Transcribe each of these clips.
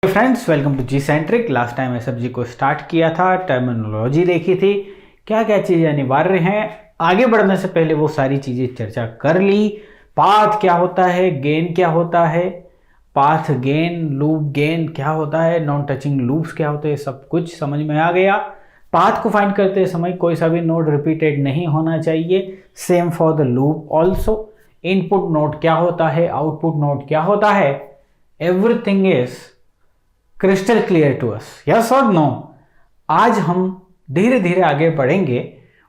Friends, welcome to G centric. Last time SFG को start किया था, टर्मिनोलॉजी देखी थी, क्या क्या चीज़ें अनिवार्य हैं। आगे बढ़ने से पहले वो सारी चीज़ें चर्चा कर ली। पाथ क्या होता है, गेन क्या होता है, पाथ गेन, लूप गेन क्या होता है, नॉन टचिंग लूप्स क्या होते हैं, सब कुछ समझ में आ गया। पाथ को फाइंड करते समय कोई सा भी नोड रिपीटेड नहीं होना चाहिए। Same for the loop also. Input node क्या होता है, आउटपुट नोड क्या होता है, everything is crystal clear to us, yes और नो। आज हम धीरे धीरे आगे बढ़ेंगे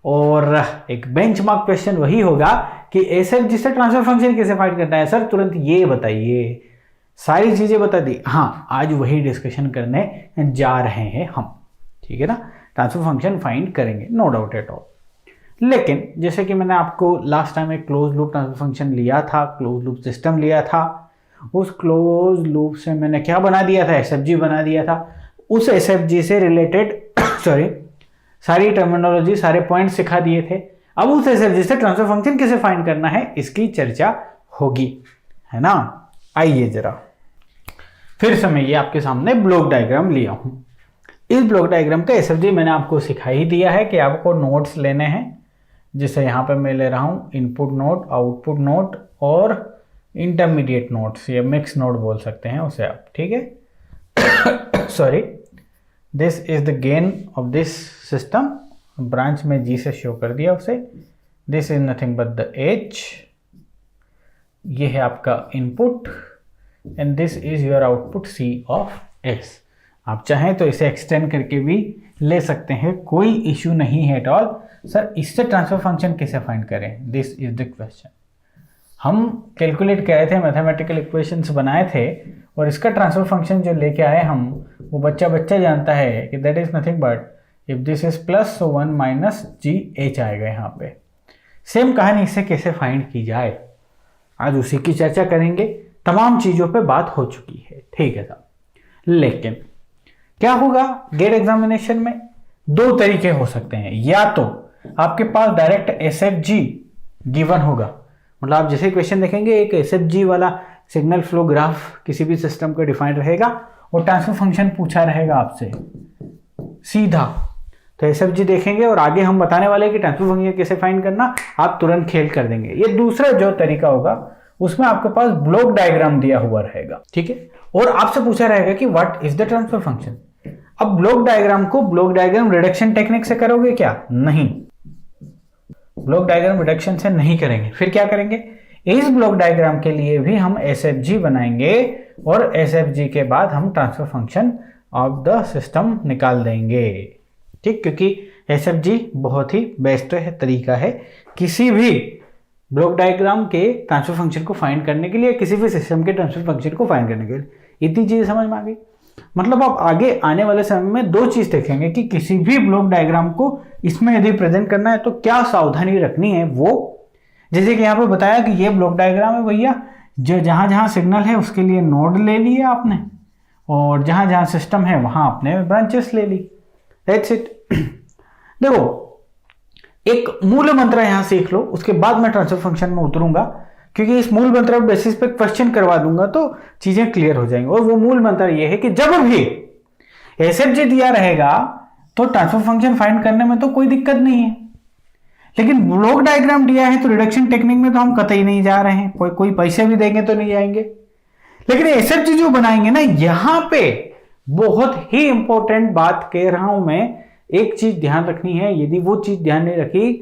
और एक बेंचमार्क क्वेश्चन वही होगा कि एसएफजी से ट्रांसफर फंक्शन कैसे फाइंड करना है। सर तुरंत ये बताइए, सारी चीजें बता दी। हाँ, आज वही डिस्कशन करने जा रहे हैं हम, ठीक है ना। ट्रांसफर फंक्शन फाइंड करेंगे, नो डाउट एट ऑल। लेकिन जैसे कि मैंने आपको लास्ट टाइम एक क्लोज लूप ट्रांसफर फंक्शन लिया था, क्लोज लूप सिस्टम लिया था। उस क्लोज लूप से मैंने क्या बना दिया था, एसएफजी बना दिया था। उस एसएफजी से रिलेटेड सारी टर्मिनोलॉजी, सारे पॉइंट सिखा दिए थे। अब उस एसएफजी से ट्रांसफर फंक्शन कैसे फाइंड करना है, इसकी चर्चा होगी, है ना। आइए जरा फिर से मैं ये आपके सामने ब्लॉक डायग्राम लिया हूं। इस ब्लॉक डायग्राम का एसएफजी मैंने आपको सिखा ही दिया है कि आपको नोड्स लेने हैं। जैसे यहां पे मैं ले रहा हूं इनपुट नोड, आउटपुट नोड और इंटरमीडिएट नोड्स, या मिक्स नोड बोल सकते हैं उसे आप, ठीक है। Sorry, this is the gain of this system. Branch में जी से शो कर दिया उसे। This is nothing but the H, ये है आपका input and this is your output C of S. आप चाहें तो इसे एक्सटेंड करके भी ले सकते हैं, कोई इश्यू नहीं है एट ऑल। सर इससे ट्रांसफर फंक्शन कैसे फाइंड करें, दिस इज द क्वेश्चन। हम कैलकुलेट कर रहे थे, मैथमेटिकल इक्वेशंस बनाए थे और इसका ट्रांसफर फंक्शन जो लेके आए हम, वो बच्चा जानता है कि that is nothing but if this is plus 1 minus ji H आएगा यहाँ पे। सेम कहानी इससे कैसे फाइंड की जाए, आज उसी की चर्चा करेंगे। तमाम चीज़ों पे बात हो चुकी है, ठीक है साहब। लेकिन क्या होगा गेट एग्जामिनेशन में, दो तरीके हो सकते हैं। या तो आपके पास डायरेक्ट एसएफजी गिवन होगा, मतलब आप जैसे क्वेश्चन देखेंगे एक एसएफजी वाला सिग्नल फ्लो ग्राफ किसी भी सिस्टम का डिफाइंड रहेगा और ट्रांसफर फंक्शन पूछा रहेगा आपसे सीधा, तो एसएफजी देखेंगे और आगे हम बताने वाले कि ट्रांसफर फंक्शन कैसे फाइंड करना, आप तुरंत खेल कर देंगे। ये दूसरा जो तरीका होगा उसमें आपके पास ब्लॉक डायग्राम दिया हुआ रहेगा, ठीक है, और आपसे पूछा रहेगा कि what is the transfer function. अब ब्लॉक डायग्राम को ब्लॉक डायग्राम रिडक्शन टेक्निक से करोगे क्या, नहीं, ब्लॉक डायग्राम रिडक्शन से नहीं करेंगे। फिर क्या करेंगे, इस ब्लॉक डायग्राम के लिए भी हम एसएफजी बनाएंगे और एसएफजी के बाद हम transfer function of the system निकाल देंगे, ठीक। क्योंकि एसएफजी बहुत ही बेस्ट तरीका है किसी भी ब्लॉक डायग्राम के ट्रांसफर फंक्शन को फाइंड करने के लिए, किसी भी सिस्टम के ट्रांसफर फंक्शन को फाइंड करने के लिए। इतनी चीजें समझ में आ गई। मतलब आप आगे आने वाले समय में दो चीज देखेंगे कि किसी भी ब्लॉक डायग्राम को इसमें यदि प्रेजेंट करना है तो क्या सावधानी रखनी है। वो जैसे कि यहाँ पे बताया कि ये ब्लॉक डायग्राम है भैया, जो जहां जहां सिग्नल है उसके लिए नोड ले लिए आपने, और जहां जहां सिस्टम है वहां आपने ब्रांचेस ले ली, दैट्स इट। देखो एक मूल मंत्र यहां सीख लो, उसके बाद मैं ट्रांसफर फंक्शन में उतरूंगा, क्योंकि इस मूल मंत्र बेसिस पे क्वेश्चन करवा दूंगा तो चीजें क्लियर हो जाएंगी। और वो मूल मंत्र ये है कि जब भी एसएफजी दिया रहेगा तो ट्रांसफर फंक्शन फाइंड करने में तो कोई दिक्कत नहीं है, लेकिन ब्लॉक डायग्राम दिया है तो रिडक्शन टेक्निक में तो हम कतई नहीं जा रहे हैं, कोई पैसे भी देंगे तो नहीं जाएंगे। लेकिन एसएफजी जो बनाएंगे ना, यहां पे बहुत ही इंपॉर्टेंट बात कह रहा हूं मैं, एक चीज ध्यान रखनी है। यदि वो चीज ध्यान नहीं रखी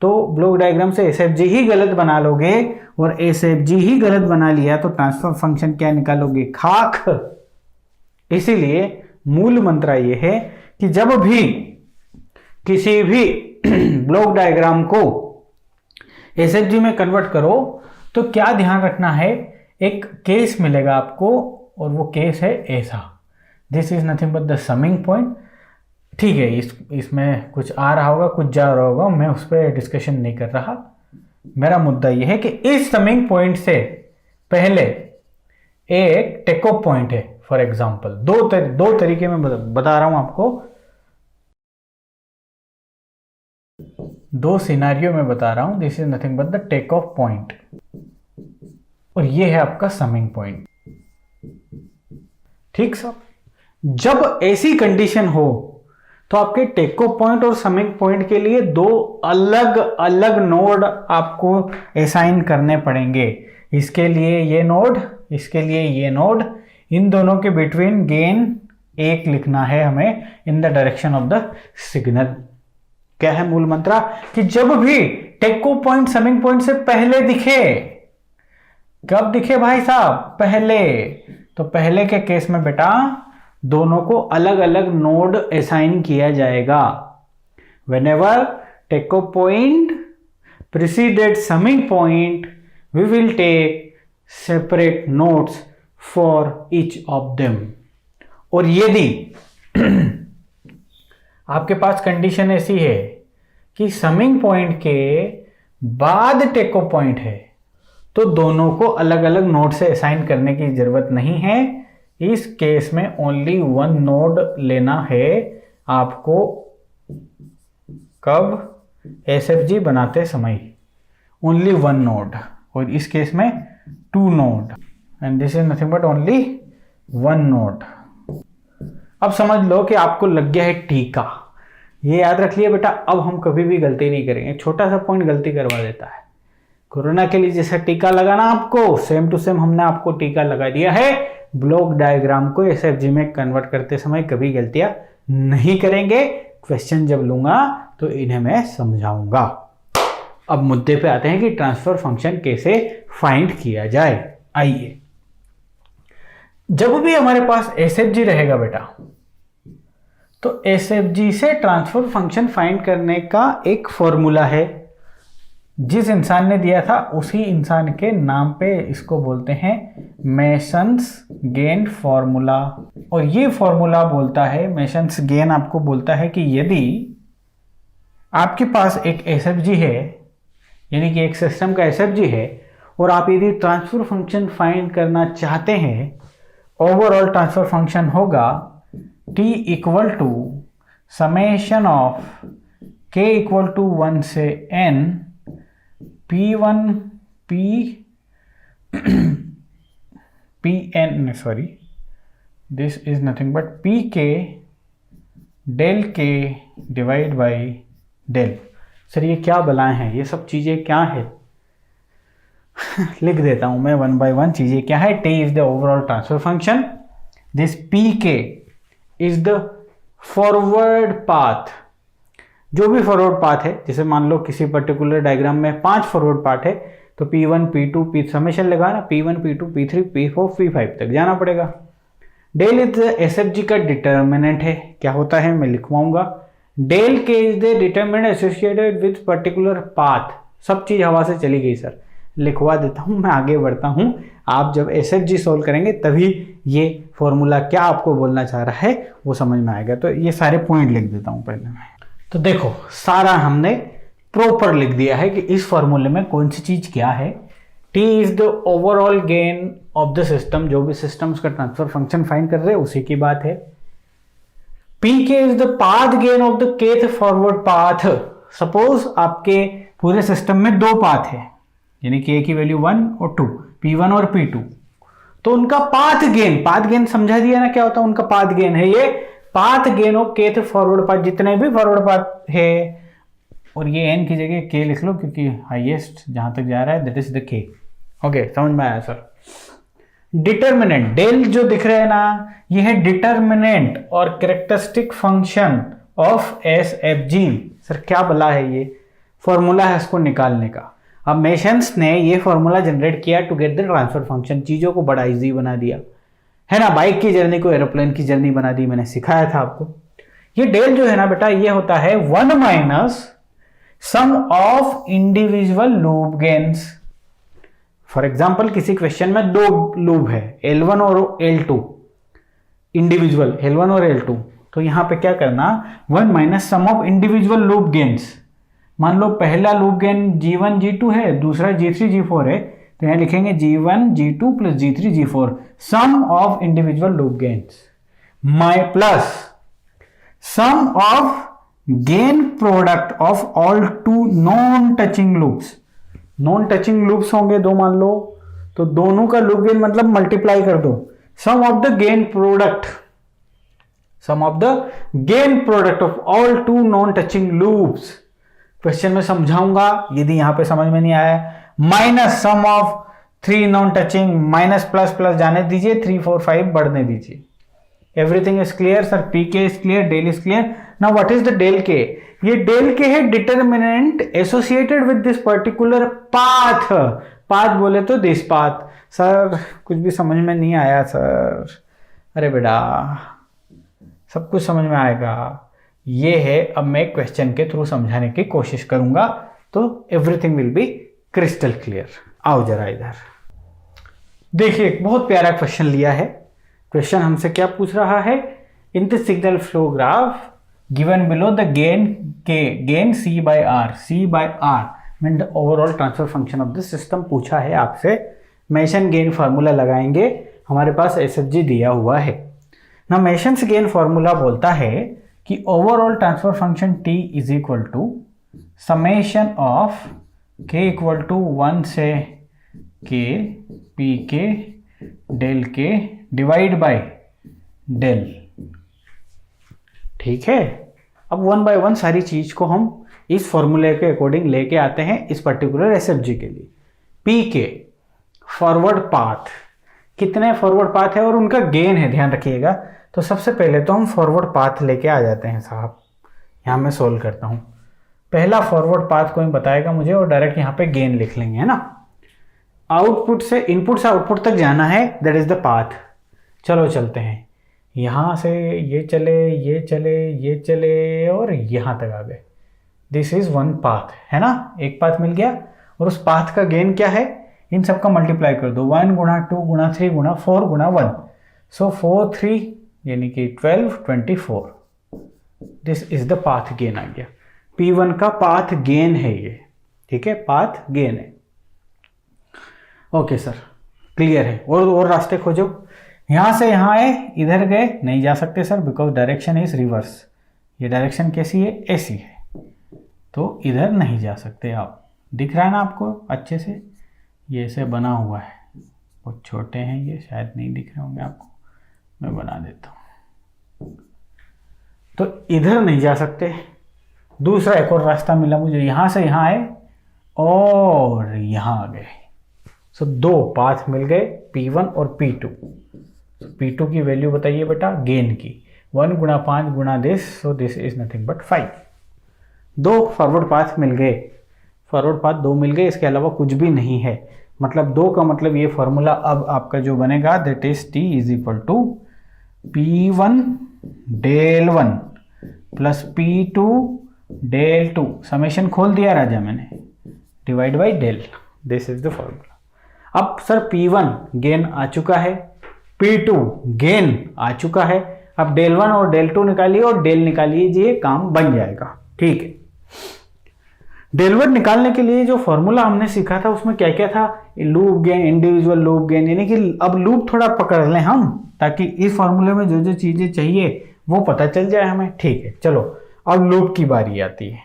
तो ब्लॉक डायग्राम से एसएफजी ही गलत बना लोगे, और एसएफजी ही गलत बना लिया तो ट्रांसफर फंक्शन क्या निकालोगे, खाक। इसीलिए मूल मंत्र ये है कि जब भी किसी भी ब्लॉक डायग्राम को एसएफजी में कन्वर्ट करो तो क्या ध्यान रखना है, एक केस मिलेगा आपको और वो केस है ऐसा, this is nothing but the summing point, ठीक है। इसमें कुछ आ रहा होगा, कुछ जा रहा होगा, मैं उस पर डिस्कशन नहीं कर रहा। मेरा मुद्दा यह है कि इस समिंग पॉइंट से पहले एक टेक ऑफ पॉइंट है। फॉर एग्जांपल दो तरीके में बता रहा हूं आपको, दो सिनेरियो में बता रहा हूं। This is nothing but the take off point और ये है आपका समिंग पॉइंट, ठीक साहब। जब ऐसी कंडीशन हो तो आपके टेको पॉइंट और समिंग पॉइंट के लिए दो अलग अलग नोड आपको असाइन करने पड़ेंगे। इसके लिए ये नोड, इसके लिए ये नोड, इन दोनों के बिटवीन गेन 1 लिखना है हमें in the direction of the signal. क्या है मूल मंत्र? कि जब भी टेको पॉइंट समिंग पॉइंट से पहले दिखे, कब दिखे भाई साहब? पहले। तो पहले के केस में बेटा दोनों को अलग अलग नोड असाइन किया जाएगा। Whenever टेको point preceded summing point, we will take separate nodes for each of them। और यदि आपके पास कंडीशन ऐसी है कि समिंग पॉइंट के बाद टेको पॉइंट है, तो दोनों को अलग अलग नोड से असाइन करने की जरूरत नहीं है। इस केस में ओनली वन नोड लेना है आपको। कब? एसएफजी बनाते समय ओनली वन नोड, और इस केस में 2 node, and this is nothing but only 1 node. अब समझ लो कि आपको लग गया है टीका। ये याद रख लिया बेटा, अब हम कभी भी गलती नहीं करेंगे। छोटा सा पॉइंट गलती करवा देता है। कोरोना के लिए जैसा टीका लगाना आपको, सेम टू सेम हमने आपको टीका लगा दिया है। ब्लॉक डायग्राम को एसएफजी में कन्वर्ट करते समय कभी गलतियां नहीं करेंगे। क्वेश्चन जब लूंगा तो इन्हें मैं समझाऊंगा। अब मुद्दे पे आते हैं कि ट्रांसफर फंक्शन कैसे फाइंड किया जाए। आइए, जब भी हमारे पास एसएफजी रहेगा बेटा, तो एसएफजी से ट्रांसफर फंक्शन फाइंड करने का एक फॉर्मूला है। जिस इंसान ने दिया था उसी इंसान के नाम पे इसको बोलते हैं मेसन्स गेन फॉर्मूला। और ये फॉर्मूला बोलता है, मेसन्स गेन आपको बोलता है कि यदि आपके पास एक एसएफजी है, यानी कि एक सिस्टम का एसएफजी है, और आप यदि ट्रांसफर फंक्शन फाइंड करना चाहते हैं, ओवरऑल ट्रांसफर फंक्शन होगा t equal to summation of k equal to 1 से n p1 pn, sorry, this is nothing but pk del k divide by del. Sir ये क्या बलाएं हैं, ये सब चीजें क्या है? लिख देता हूं मैं 1 by 1 चीजें क्या है। t is the overall transfer function, this pk is the forward path. जो भी फॉरवर्ड पाथ है, जैसे मान लो किसी पर्टिकुलर डायग्राम में 5 फॉरवर्ड पाथ है, तो P1 P2 P समेशन लगाना, P1 P2 P3 P4 P5 तक जाना पड़ेगा। डेल इज एसएफजी का डिटर्मिनेंट है। क्या होता है मैं लिखवाऊंगा। डेल के is the determinant associated with particular path. सब चीज हवा से चली गई सर, लिखवा देता हूं, मैं आगे बढ़ता हूं। आप जब एसएफजी सोल्व करेंगे तभी ये फॉर्मूला क्या आपको बोलना चाह रहा है वो समझ में आएगा। तो ये सारे पॉइंट लिख देता हूं पहले मैं। तो देखो, सारा हमने प्रॉपर लिख दिया है कि इस फॉर्मूले में कौन सी चीज क्या है। T is the overall gain of the system, जो भी सिस्टम उसका ट्रांसफर फंक्शन फाइंड कर रहे हैं उसी की बात है। P K is the path gain of the kth forward path. Suppose आपके पूरे सिस्टम में 2 पाथ है, यानी के की वैल्यू 1 और 2, P1 और P2, तो उनका पाथ गेन समझा दिया ना क्या होता है। उनका पाथ गेन है ये path gain of kth forward path, जितने भी फॉरवर्ड पाथ है, और ये n की जगह k लिख लो क्योंकि हाईएस्ट जहां तक जा रहा है that is the k। Okay, समझ में आया सर। डिटर्मिनेंट डेल जो दिख रहा है ना, ये है डिटर्मिनेंट और कैरेक्टरिस्टिक फंक्शन ऑफ एसएफजी। सर क्या बला है, ये फॉर्मूला है इसको निकालने का। अब मेसन्स ने ये फॉर्मूला जनरेट किया to get the transfer function, चीजों को बड़ा इजी बना दिया है ना। बाइक की जर्नी को एरोप्लेन की जर्नी बना दी, मैंने सिखाया था आपको। ये डेल जो है ना बेटा, ये होता है 1 minus sum of individual loop gains. For example किसी क्वेश्चन में 2 लूप है, L1 और L2, इंडिविजुअल L1 और L2, तो यहां पे क्या करना, 1 minus sum of individual loop gains. मान लो पहला लूप गेन G1 G2 है, दूसरा G3 G4 है, तो यहां लिखेंगे G1 G2 plus G3 G4 sum of individual loop gains, my plus sum of gain product of all 2 non touching loops. Non touching loops होंगे 2 मान लो, तो दोनों का लूप गेन मतलब मल्टीप्लाई कर दो, sum of the gain product sum of the gain product of all two non touching loops. Question में समझाऊंगा, यदि यहां पे समझ में नहीं आया, minus sum of 3 non touching, minus plus plus जाने दीजिए, 3 4 5 बढ़ने दीजिए। Everything is clear sir, P K is clear, del is clear. Now what is the del K? ये डेल के है determinant associated with this particular path. Path बोले तो this path. Sir कुछ भी समझ में नहीं आया सर। अरे बेटा सब कुछ समझ में आएगा। ये है, अब मैं क्वेश्चन के थ्रू समझाने की कोशिश करूंगा तो everything will be crystal clear. आओ जरा इधर देखिए, बहुत प्यारा क्वेश्चन लिया है। क्वेश्चन हमसे क्या पूछ रहा है? In the signal flow graph given below the gain C by R mean the overall transfer function of the system पूछा है आपसे। मेसन गेन फार्मूला लगाएंगे, हमारे पास SFG दिया हुआ है ना। मेसन्स गेन फार्मूला बोलता है कि overall transfer function T is equal to summation of K equal to 1 से K P के डेल के डिवाइड बाय डेल। ठीक है, अब 1 by 1 सारी चीज को हम इस फॉर्मूले के अकॉर्डिंग लेके आते हैं इस पर्टिकुलर SFG के लिए। P के फॉरवर्ड पाथ, कितने फॉरवर्ड पाथ है और उनका गेन है, ध्यान रखिएगा। तो सबसे पहले तो हम फॉरवर्ड पाथ लेके आ जाते हैं साहब। यहां मैं सोल्व करता हूं। पहला फॉरवर्ड पाथ कोई बताएगा मुझे और डायरेक्ट यहां पे गेन लिख लेंगे, है ना। आउटपुट से इनपुट से आउटपुट तक जाना है, दैट इज द पाथ। चलो चलते हैं, यहां से ये चले, ये चले, ये चले और यहां तक आ गए। दिस इज वन पाथ, है ना। एक पाथ मिल गया और उस पाथ का गेन क्या है? इन सबका मल्टीप्लाई कर दो, 1 गुणा 2 गुणा 3 गुणा 4 गुणा 1। सो 4 3 यानी कि 12 24। This is the path gain आ गया। P1 का पाथ गेन है ये, ठीक है, पाथ गेन है। ओके सर, क्लियर है। और रास्ते खोजो। यहां से यहां आए, इधर गए, नहीं जा सकते sir, because direction is reverse. ये डायरेक्शन कैसी है? ऐसी है, तो इधर नहीं जा सकते आप। दिख रहा है ना आपको अच्छे से? ये ऐसे बना हुआ है, बहुत छोटे हैं ये, शायद नहीं दिख रहे होंगे आपको, मैं बना देता हूं। तो इधर नहीं जा सकते। दूसरा एक और रास्ता मिला मुझे, यहां से यहां आए और यहां आ गए। सो 2 पाथ मिल गए, P1 और P2। P2 की वैल्यू बताइए बेटा, गेन की, 1 गुणा 5 गुणा this, so this is nothing but 5। 2 forward path मिल गए, फॉरवर्ड पाथ 2 मिल गए, इसके अलावा कुछ भी नहीं है। मतलब 2 का मतलब ये फॉर्मूला अब आपका जो बनेगा, that is T is equal to P1 del 1 plus P2 del 2, summation खोल दिया राजा मैंने, divide by del. This is the formula. अब सर P1 गेन आ चुका है, P2 गेन आ चुका है। अब डेल 1 और डेल 2 निकालिए और डेल निकालिए, काम बन जाएगा। ठीक है, डेल 1 निकालने के लिए जो फॉर्मूला हमने सीखा था उसमें क्या क्या था? Loop gain, individual loop gain, यानी कि अब लूप थोड़ा पकड़ लें हम, ताकि इस फॉर्मूले में जो जो चीजें चाहिए वो पता चल जाए हमें। ठीक है, चलो अब लूप की बारी आती है।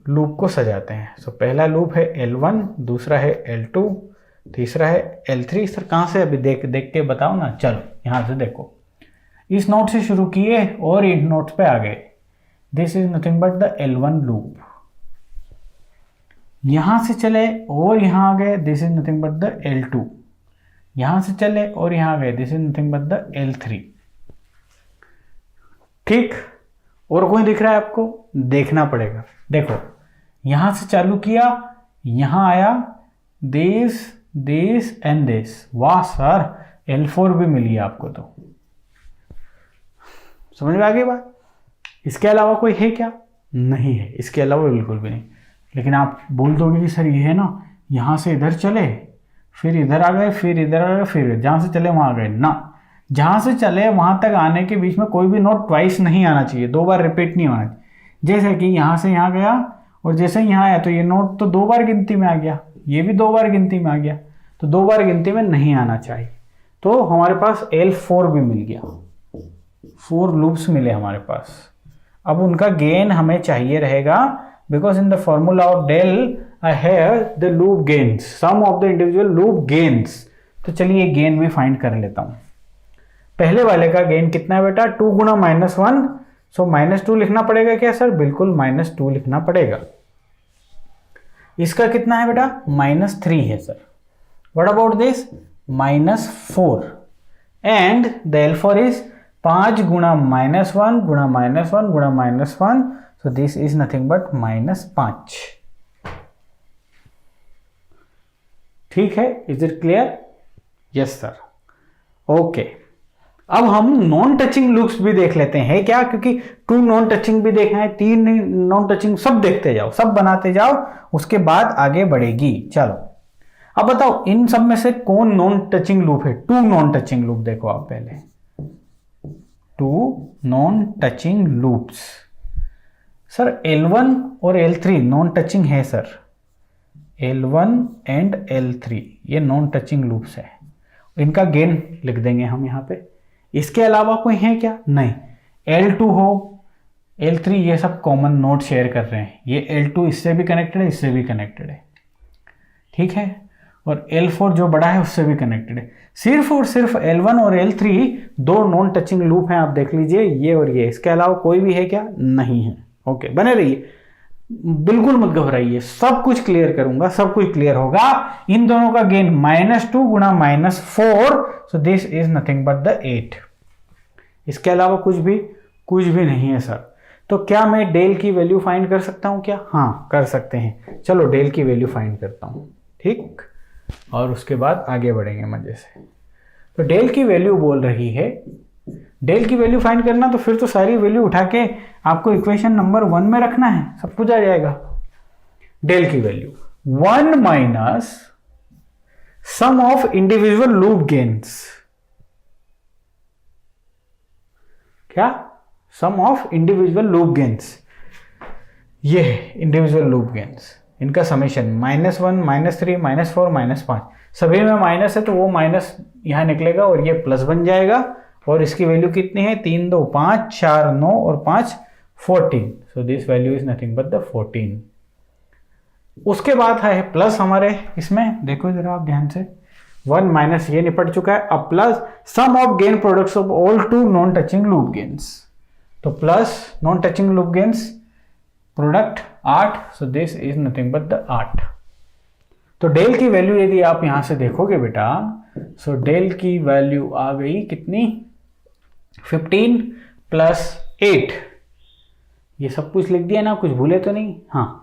लूप को सजाते हैं। सो पहला लूप है L1, दूसरा है L2, तीसरा है L3। सर कहां से? अभी देख के बताओ ना। चलो यहां से देखो, इस नोट से शुरू किए और इन नोट्स पे आ गए। This is nothing but the L1 loop. यहां से चले और यहां आ गए, this is nothing but the L2। यहां से चले और यहां आ गए, this is nothing but the L3। ठीक, और कोई दिख रहा है आपको? देखना पड़ेगा। देखो यहां से चालू किया, यहां आया, दिस एंड दिस। वाह सर, L4 भी मिली आपको, तो समझ में आ गई बात। इसके अलावा कोई है क्या? नहीं है, इसके अलावा बिल्कुल भी नहीं। लेकिन आप बोल दोगे कि सर ये है ना, यहां से इधर चले, फिर इधर आ गए, फिर इधर आ गए, फिर जहां से चले वहां आ गए ना। जहां से चले वहां तक आने के बीच में कोई भी नोट ट्वाइस नहीं आना चाहिए, 2 बार रिपीट नहीं होना चाहिए। जैसे कि यहां से यहां गया और जैसे यहां आया, तो ये नोट तो 2 बार गिनती में आ गया, ये भी 2 बार गिनती में आ गया, तो 2 बार गिनती में नहीं आना चाहिए। तो हमारे पास L4 भी मिल गया, 4 लूप्स मिले हमारे पास। अब उनका गेन हमें चाहिए रहेगा, because in the formula of del I have the loop gains, sum of the individual loop gains. तो चलिए गेन भी फाइंड कर लेता हूं। पहले वाले का गेन कितना है बेटा, 2 गुणा -1, सो -2 लिखना पड़ेगा क्या सर, बिल्कुल -2 लिखना पड़ेगा। इसका कितना है बेटा, -3 है sir. What about this, -4 and the L4 is 5 गुणा -1 गुणा -1 गुणा -1, सो दिस इज नथिंग बट -5। ठीक है, is it clear? Yes sir. Okay, अब हम नॉन टचिंग लूप्स भी देख लेते हैं क्या, क्योंकि 2 नॉन टचिंग भी देखना है, 3 नॉन टचिंग, सब देखते जाओ, सब बनाते जाओ, उसके बाद आगे बढ़ेगी। चलो अब बताओ इन सब में से कौन नॉन टचिंग लूप है। 2 नॉन टचिंग लूप देखो आप पहले, 2 non touching loops. Sir L1 और L3 नॉन टचिंग है सर, L1 एंड L3 ये नॉन टचिंग लूप्स है, इनका गेन लिख देंगे हम यहाँ पे। इसके अलावा कोई है क्या, नहीं। L2 हो, L3 ये सब कॉमन नोड शेयर कर रहे हैं, ये L2 इससे भी कनेक्टेड है, इससे भी कनेक्टेड है, ठीक है, और L4 जो बड़ा है उससे भी कनेक्टेड है। सिर्फ और सिर्फ L1 और L3 2 नॉन टचिंग लूप हैं, आप देख लीजिए, ये और ये। इसके अलावा कोई भी है क्या, नहीं है। ओके, बने रहिए, बिल्कुल मत घबराइए, सब कुछ क्लियर करूंगा, सब कुछ क्लियर होगा। इन दोनों का गेन -2 गुणा -4, सो this is nothing but the 8। इसके अलावा कुछ भी नहीं है सर। तो क्या मैं डेल की वैल्यू फाइंड कर सकता हूं क्या, हाँ कर सकते हैं। चलो डेल की वैल्यू फाइंड करता हूं, ठीक, और उसके बाद आगे बढ़ेंगे मजे से। तो डेल की वैल्यू बोल रही है, डेल की वैल्यू फाइंड करना, तो फिर तो सारी वैल्यू उठा के आपको इक्वेशन नंबर 1 में रखना है, सब कुछ आ जाएगा। डेल की value 1 minus sum of individual loop gains, क्या, सम ऑफ इंडिविजुअल लूप गेन्स, ये है इंडिविजुअल लूप गेन्स, इनका समेशन -1 -3 -4 -5, सभी में माइनस है तो वो माइनस यहां निकलेगा और ये प्लस बन जाएगा। और इसकी वैल्यू कितनी है, 3 2 5 4 9 और 5 14, सो this value is nothing but the 14। उसके बाद है प्लस हमारे इसमें, देखो जरा आप ध्यान से, 1 माइनस ये निपट चुका है, अब plus sum of gain products of all 2 non touching loop gains, तो plus non touching loop gains product 8, so this is nothing but the 8। तो डेल की वैल्यू यदि आप यहां से देखोगे बेटा, सो डेल की वैल्यू आ गई कितनी, 15 प्लस 8, ये सब कुछ लिख दिया ना, कुछ भूले तो नहीं, हाँ,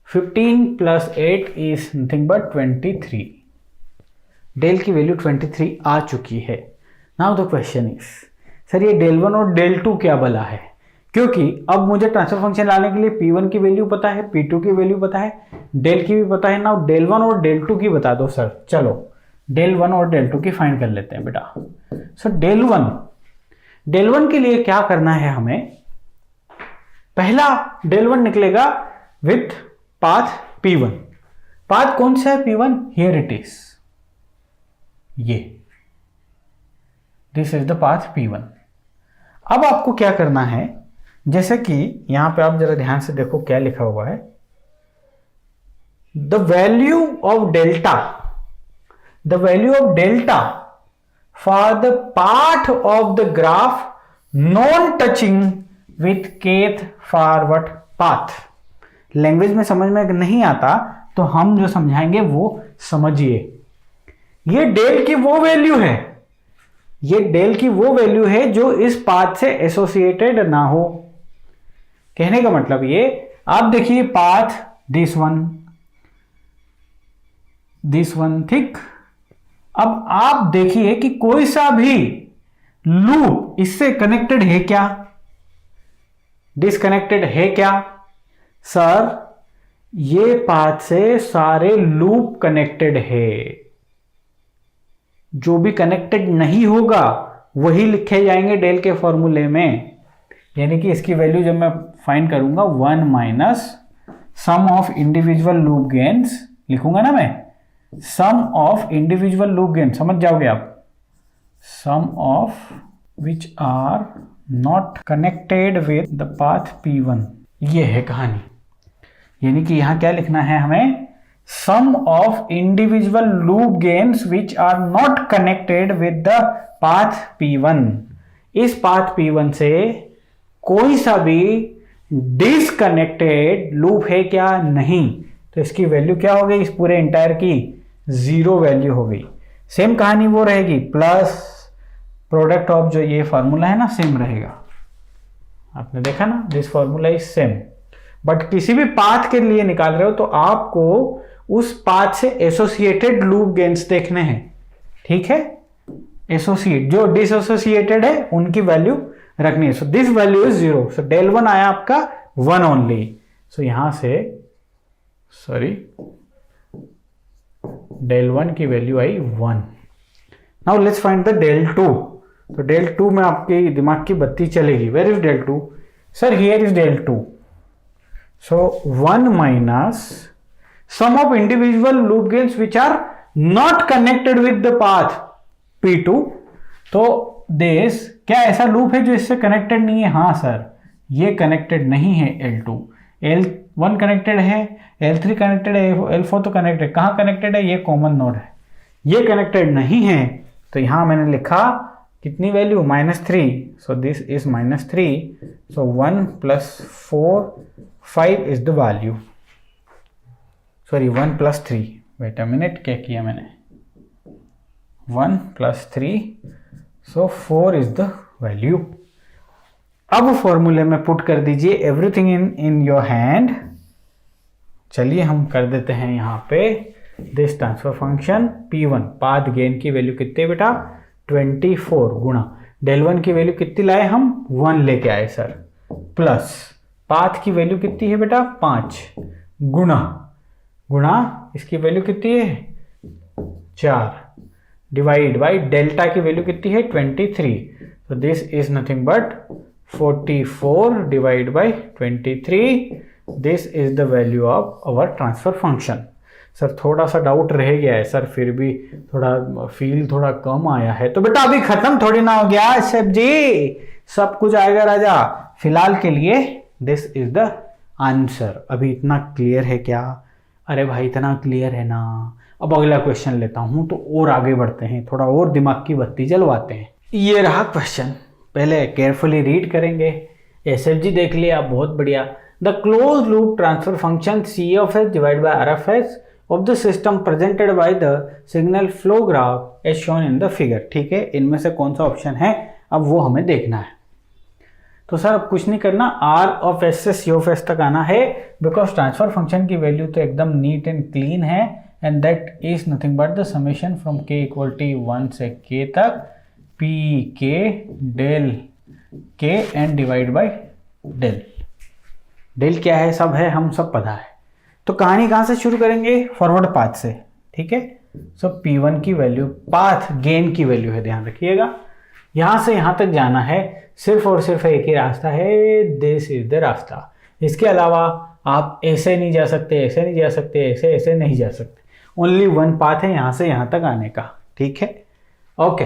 15 plus 8 is nothing but 23। Del की वैल्यू 23 आ चुकी है। Now the question is, sir ये डेल 1 और डेल 2 क्या भला है, क्योंकि अब मुझे ट्रांसफर फंक्शन लाने के लिए P1 की वैल्यू पता है, P2 की वैल्यू पता है, डेल की भी पता है ना, डेल 1 और डेल 2 की बता दो सर। चलो डेल 1 और डेल 2 की फाइंड कर लेते हैं बेटा। सर डेल 1 के लिए क्या करना है हमें, पहला डेल 1 निकलेगा विथ पाथ P1। पाथ कौन सा है P1, हियर इट इज, ये, this is the path P1। अब आपको क्या करना है, जैसे कि यहां पे आप जरा ध्यान से देखो क्या लिखा हुआ है, the value of delta for the part of the graph non touching with kth forward path. Language में समझ में नहीं आता तो हम जो समझाएंगे वो समझिए। ये डेल की वो वैल्यू है, ये डेल की वो वैल्यू है जो इस पाथ से एसोसिएटेड ना हो। कहने का मतलब ये, आप देखिए पाथ दिस वन, ठीक। अब आप देखिए कि कोई सा भी लूप इससे कनेक्टेड है क्या, डिसकनेक्टेड है क्या? सर ये पाथ से सारे लूप कनेक्टेड है, जो भी कनेक्टेड नहीं होगा वही लिखे जाएंगे डेल के फॉर्मूले में। यानी कि इसकी वैल्यू जब मैं फाइंड करूंगा 1 minus sum of individual loop gains लिखूंगा ना मैं, sum of individual loop gain, समझ जाओगे आप, sum of which are not connected with the path P1। ये है कहानी। यानी कि यहां क्या लिखना है हमें, sum of individual loop gains which are not connected with the path P1, इस पाथ P1 से कोई सा भी डिसकनेक्टेड लूप है क्या? नहीं। तो इसकी वैल्यू क्या हो गई इस पूरे इंटायर की? 0 वैल्यू हो गई। सेम कहानी वो रहेगी, प्लस प्रोडक्ट ऑफ जो ये फॉर्मूला है ना सेम रहेगा। आपने देखा ना, this formula is same. But किसी भी पाथ के लिए निकाल रहे हो तो आपको उस पाथ से एसोसिएटेड लूप गेन्स देखने हैं, ठीक है? एसोसिएट, जो डिसएसोसिएटेड है उनकी वैल्यू रखनी है। So this value is 0। So del 1 आया आपका 1 ओनली। सो यहां से डेल 1 की वैल्यू आई 1। Now let's find the del 2। तो डेल 2 में आपके दिमाग की बत्ती चलेगी। Where is del 2? Sir here is del 2। So 1 minus sum of individual loop gains which are not connected with the path P2। तो दिस, क्या ऐसा लूप है जो इससे कनेक्टेड नहीं है? हाँ सर, ये कनेक्टेड नहीं है L2। L1 कनेक्टेड है, L3 कनेक्टेड है, L4 तो कनेक्टेड है। कहाँ कनेक्टेड है? ये कॉमन नोड है। ये कनेक्टेड नहीं है तो यहां मैंने लिखा कितनी value? -3। So this is -3। So 1 + 4 5 is the value. Sorry 1 + 3, wait a minute, क्या किया मैंने? 1 + 3, सो 4 इज द वैल्यू। अब फॉर्मूले में पुट कर दीजिए एवरीथिंग इन योर हैंड। चलिए हम कर देते हैं यहां पे this transfer function P1, path gain की वैल्यू कितनी बेटा? 24 गुणा डेल 1 की वैल्यू कितनी लाए हम? 1 लेके आए सर, प्लस पाथ की वैल्यू कितनी है बेटा? 5 गुणा इसकी वैल्यू कितनी है? 4 डिवाइड बाई डेल्टा की वैल्यू कितनी है? 23। तो this is nothing but 44 divide by 23। This is the value of our transfer function. Sir थोड़ा सा डाउट रह गया है सर, फिर भी थोड़ा फील थोड़ा कम आया है। तो बेटा अभी खत्म थोड़ी ना हो गया सब जी, सब कुछ आएगा राजा। फिलहाल के लिए दिस इज द आंसर। अभी इतना क्लियर है क्या? अरे भाई इतना क्लियर है ना। अब अगला क्वेश्चन लेता हूं तो और आगे बढ़ते हैं, थोड़ा और दिमाग की बत्ती जलवाते हैं। ये रहा क्वेश्चन, पहले केयरफुली रीड करेंगे। एसएफजी देख लिया आप, बहुत बढ़िया। The close loop transfer function C of S divide by R of S of the system presented by the signal flow graph as shown in the figure. ठीक है, इनमें से कौन सा ऑप्शन है अब वो हमें देखना है। तो सर अब कुछ नहीं करना, आर ऑफ एस से सी ऑफ एस तक आना है, बिकॉज ट्रांसफर फंक्शन की वैल्यू तो एकदम नीट एंड क्लीन है, and that is nothing but the summation from k = 1 से k तक पी के डेल के and divide by del. Del क्या है सब है, हम सब पता है। तो कहानी कहाँ से शुरू करेंगे? फॉरवर्ड पाथ से। ठीक है, सो P1 की वैल्यू पाथ गेन की वैल्यू है, ध्यान रखिएगा। यहां से यहां तक जाना है, सिर्फ और सिर्फ एक ही रास्ता है, दिस इज द रास्ता। इसके अलावा आप ऐसे नहीं जा सकते, ऐसे नहीं जा सकते, ऐसे ऐसे नहीं जा सकते। ओनली वन पाथ है यहां से यहां तक आने का। ठीक है, ओके।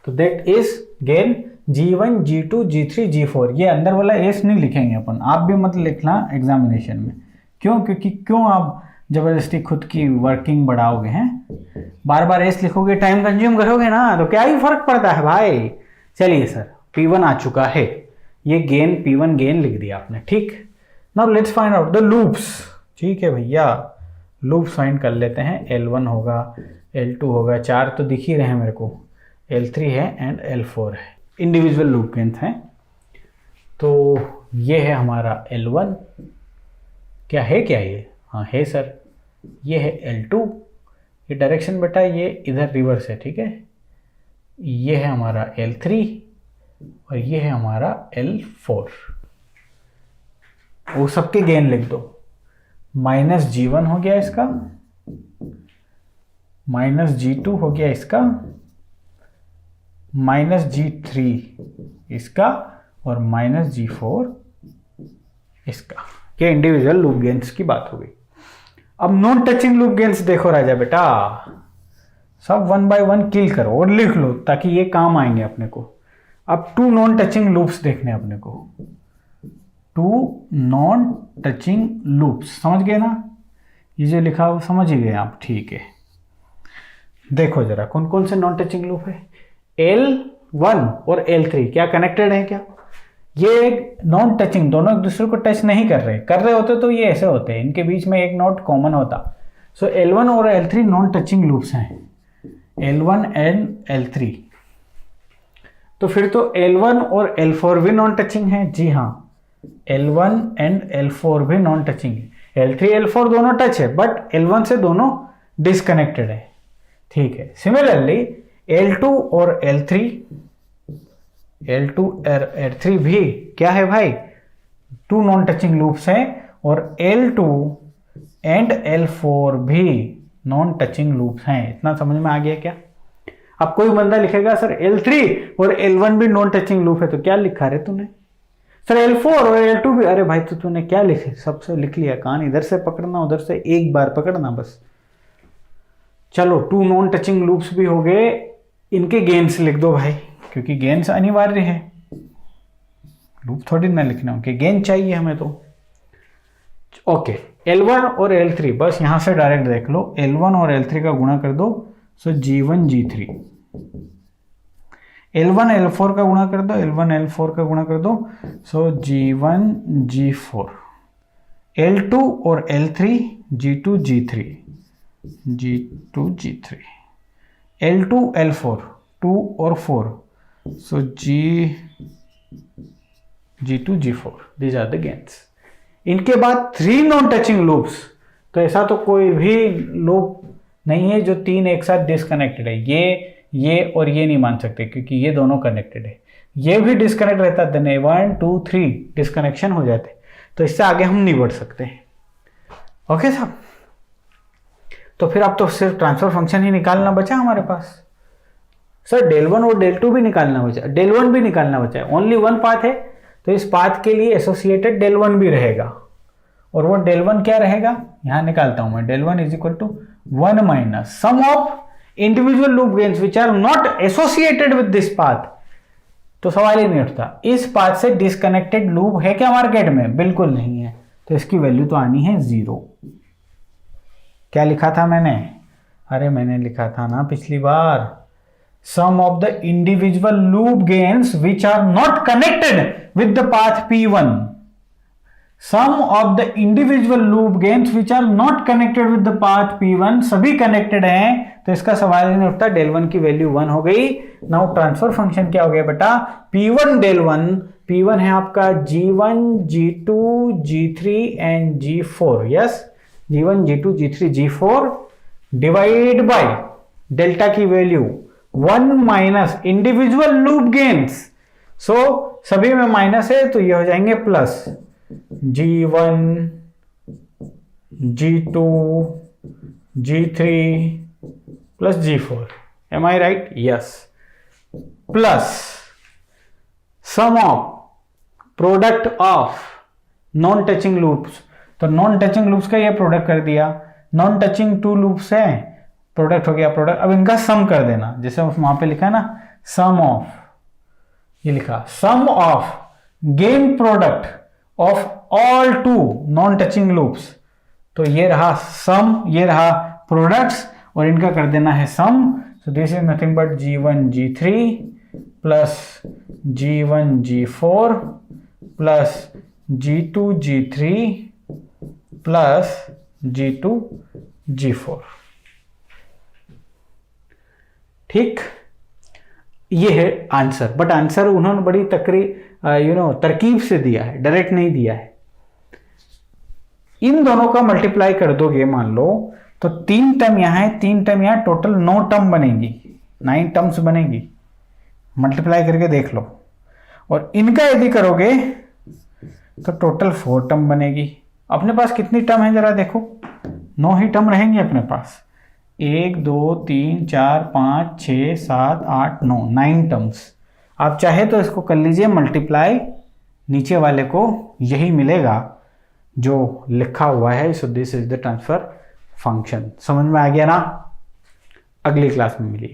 तो that is gain G1, G2, G3, G4। ये अंदर वाला एस नहीं लिखेंगे अपन, आप भी मत लिखना एग्जामिनेशन में। क्यों? क्योंकि क्यों आप जबरदस्ती खुद की वर्किंग बढ़ाओगे हैं, बार बार एस लिखोगे, टाइम कंज्यूम करोगे ना, तो क्या ही फर्क पड़ता है भाई। चलिए सर, P1 आ चुका है, ये गेन P1 गेन लिख दिया आपने। ठीक, now let's find out the loops. ठीक है भैया, लूप्स फाइंड कर लेते हैं। L1 होगा, L2 होगा, 4 तो दिख ही रहे हैं मेरे को, L3 है एंड L4 है, इंडिविजुअल लूप गेन्स हैं। तो ये है हमारा L1, क्या है क्या ये? हाँ है सर, ये है L2, ये डायरेक्शन बेटा ये इधर रिवर्स है। ठीक है, ये है हमारा L3 और ये है हमारा L4। वो सबके गेन लिख दो। -G1 हो गया इसका, -G2 हो गया इसका, -G3 इसका और -G4 इसका। ये इंडिविजुअल लूप गेन्स की बात हो गई। अब नॉन टचिंग लूप गेन्स देखो राजा बेटा, सब 1 बाय 1 किल करो और लिख लो ताकि ये काम आएंगे अपने को। अब 2 नॉन टचिंग लूप्स देखने अपने को, 2 नॉन टचिंग लूप्स, समझ गए ना? ये जो लिखा वो समझ ही गए आप। ठीक है, देखो जरा कौन कौन से नॉन टचिंग लूप है। L L1 और L3 क्या कनेक्टेड है क्या? ये नॉन टचिंग, दोनों एक दूसरे को टच नहीं कर रहे होते तो ये ऐसे होते हैं, इनके बीच में एक नोड कॉमन होता। सो L1 और L3 नॉन टचिंग लूप्स हैं, L1 एंड L3। तो फिर तो L1 और L4 भी नॉन टचिंग है। जी हाँ, L1 एंड L4 भी नॉन टचिंग है। L3 L4 दोनों टच है, बट L1 से दोनों डिसकनेक्टेड है। ठीक है, सिमिलरली L2 और L3 भी क्या है भाई? टू नॉन टचिंग लूप्स हैं, और L2 एंड L4 भी नॉन टचिंग लूप्स हैं। इतना समझ में आ गया क्या? अब कोई बंदा लिखेगा सर L3 और L1 भी नॉन टचिंग लूप है, तो क्या लिखा रे तूने? सर L4 और L2 भी। अरे भाई तो तूने क्या लिखे? सबसे लिख लिया, कान इधर से पकड़ना, उधर से एक बार पकड़ना बस। चलो, टू नॉन टचिंग लूप्स भी हो गए, इनके गेन्स लिख दो भाई, क्योंकि गेन्स अनिवार्य है, लूप थोड़ी ना लिखना, उनके गेन चाहिए हमें तो। ओके, L1 और L3 बस यहां से डायरेक्ट देख लो, L1 और L3 का गुणा कर दो, सो G1 G3। L1 L4 का गुणा कर दो, L1 L4 का गुणा कर दो, सो G1 G4। L2 और L3 G2 G3, G2 G3। L2 L4 2 और 4, so G2 G4, these are the gains। इनके बाद 3 नॉन टचिंग लूप्स, तो ऐसा तो कोई भी लूप नहीं है जो 3 एक साथ डिस्कनेक्टेड है। ये और ये नहीं मान सकते, क्योंकि ये दोनों कनेक्टेड है। ये भी डिस्कनेक्ट रहता, देन 1 2 3 डिस्कनेक्शन हो जाते, तो इससे आगे हम नहीं बढ़ सकते। ओके साहब, तो फिर अब तो सिर्फ ट्रांसफर फंक्शन ही निकालना बचा हमारे पास। सर del1 और del2 भी निकालना बचा, del1 भी निकालना बचा है। ओनली वन पाथ है, तो इस पाथ के लिए एसोसिएटेड del1 भी रहेगा, और वो del1 क्या रहेगा? यहां निकालता हूं मैं, del1 is equal to 1 minus sum of individual loop gains which are not associated with this path. तो सवाल ही नहीं उठता, इस पाथ से डिस्कनेक्टेड लूप है क्या मार्केट में? बिल्कुल नहीं है, तो इसकी वैल्यू तो आनी है 0। क्या लिखा था मैंने? अरे मैंने लिखा था ना पिछली बार, sum of the individual loop gains which are not connected with the path P1। sum of the individual loop gains which are not connected with the path P1, सभी connected हैं, तो इसका सवाल ही नहीं उठता। del1 की वैल्यू 1 हो गई। नाउ ट्रांसफर फंक्शन क्या हो गया बेटा? P1 del1, P1 है आपका G1 G2 G3 and G4। Yes, G1 G2 G3 G4 divide by delta की value 1 minus individual loop gains. So सभी में माइनस है, तो ये हो जाएंगे plus G1 G2 G3 plus G4। Am I right? Yes. Plus sum of product of non touching loops, तो non touching loops का ये प्रोडक्ट कर दिया। नॉन टचिंग 2 लूप्स हैं, प्रोडक्ट हो गया प्रोडक्ट। अब इनका सम कर देना, जैसे वहां पे लिखा है ना, सम ऑफ, ये लिखा sum of gain product of all 2 non touching loops. तो ये रहा सम, ये रहा प्रोडक्ट्स, और इनका कर देना है sum. So this is nothing but G1 G3 plus G1 G4 plus G2 G3 plus G2 G4। ठीक, ये है आंसर, बट आंसर उन्होंने बड़ी तरकीब से दिया है, डायरेक्ट नहीं दिया है। इन दोनों का मल्टीप्लाई कर दोगे मान लो, तो 3 टर्म यहां है, 3 टर्म यहां, टोटल 9 टर्म बनेगी, 9 टर्म्स बनेगी। मल्टीप्लाई करके देख लो, और इनका यदि करोगे तो टोटल 4 टर्म बनेगी। अपने पास कितनी टर्म है जरा देखो, 9 ही टर्म रहेंगे अपने पास। 1 2 3 4 5 6 7 8 9, 9 टर्म्स। आप चाहे तो इसको कर लीजिए मल्टीप्लाई, नीचे वाले को यही मिलेगा जो लिखा हुआ है। So this is the transfer function. समझ में आ गया ना? अगली क्लास में मिलिए।